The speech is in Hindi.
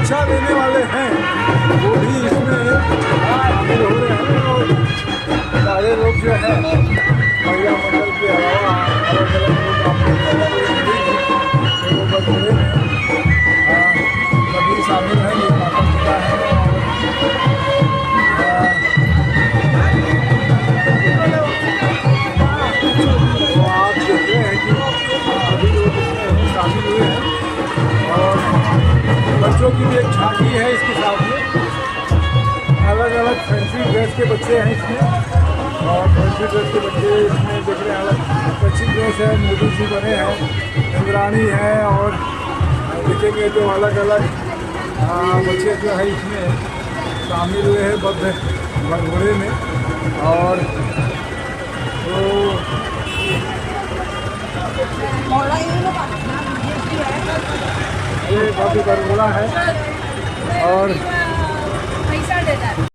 शिक्षा देने वाले हैं वो भी इसमें शामिल हो रहे हैं। और सारे लोग जो है महिला मंडल के अलावा अलग अलग लोग बदले में सभी शामिल हैं। ये माता पिता है तो आप देख रहे हैं कि सभी लोग इसमें शामिल हुए हैं। और बच्चों की भी एक झांकी है इसके साथ में। अलग अलग फैंसी ड्रेस के बच्चे हैं इसमें। और फैंसी ड्रेस के बच्चे इसमें देख रहे हैं। अलग अच्छी ड्रेस है, मोदी जी बने हैं, इंद्राणी है। और देखेंगे जो अलग अलग बच्चे जो है इसमें शामिल हुए हैं बद्ध भगोड़े में। और तो ये भव्य भगोड़ा है। और